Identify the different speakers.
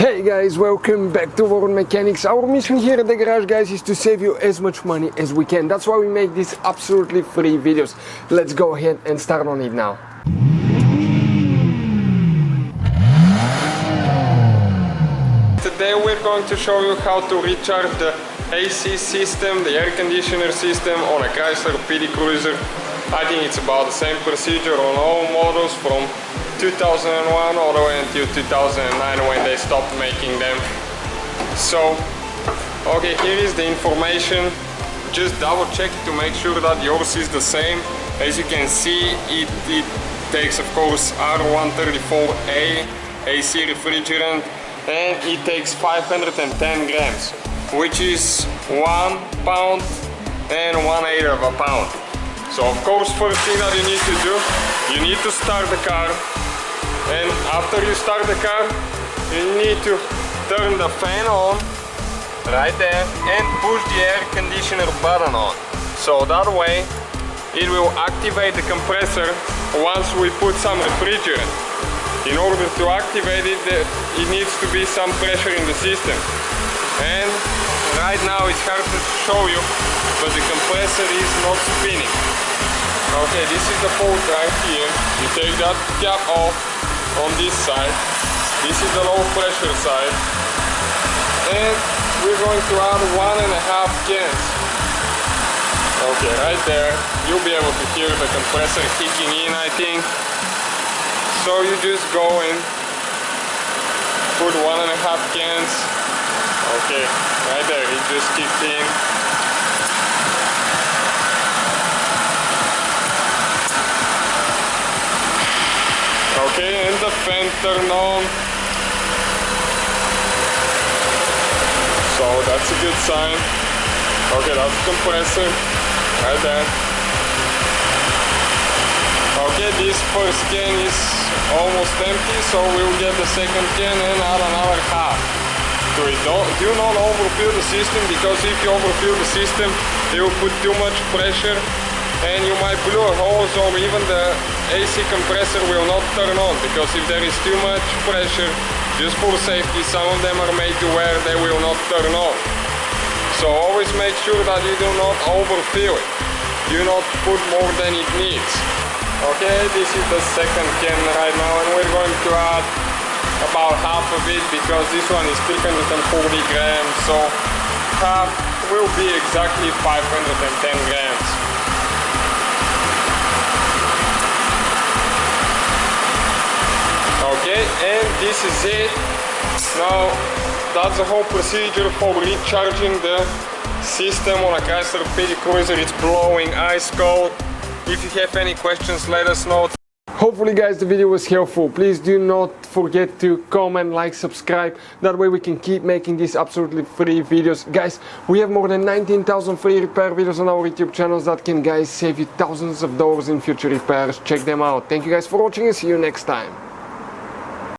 Speaker 1: Hey guys, welcome back to World Mechanics. Our mission here at the garage, guys, is to save you as much money as we can. That's why we make these absolutely free videos. Let's go ahead and start on it now. Today we're going to show you how to recharge the AC system, the air conditioner system on a Chrysler PT Cruiser. I think it's about the same procedure on all models from 2001 all the way until 2009 when they stopped making them. So, okay, here is the information. Just double check to make sure that yours is the same. As you can see, it takes, of course, R134A AC refrigerant, and it takes 510 grams, which is 1 pound and 1/8 of a pound. So of course, first thing that you need to do, you need to start the car, and after you start the car, you need to turn the fan on right there and push the air conditioner button on. So that way it will activate the compressor once we put some refrigerant. In order to activate it, it needs to be some pressure in the system. And right now it's hard to show you, but the compressor is not spinning. Okay, this is the port right here. You take that cap off on this side. This is the low pressure side. And we're going to add 1.5 cans. Okay, right there. You'll be able to hear the compressor kicking in, I think. So you just go and put 1.5 cans. Okay, right there, it just kicked in. Okay, and the fan turned on. So that's a good sign. Okay, that's the compressor, right there. Okay, this first can is almost empty, so we'll get the second can and add another half to it. Do not overfill the system, because if you overfill the system, it will put too much pressure and you might blow a hose, or even the AC compressor will not turn on, because if there is too much pressure, just for safety, some of them are made to where they will not turn on. So always make sure that you do not overfill it. Do not put more than it needs. Okay, this is the second can right now, and we're going to add about half of it, because this one is 340 grams, so half will be exactly 510 grams. Okay, and this is it. Now, that's the whole procedure for recharging the system on a Chrysler PT Cruiser. It's blowing ice cold. If you have any questions, let us know. Hopefully guys, the video was helpful. Please do not forget to comment, like, subscribe. That way we can keep making these absolutely free videos. Guys, we have more than 19,000 free repair videos on our YouTube channels that can, guys, save you thousands of dollars in future repairs. Check them out. Thank you guys for watching, and see you next time.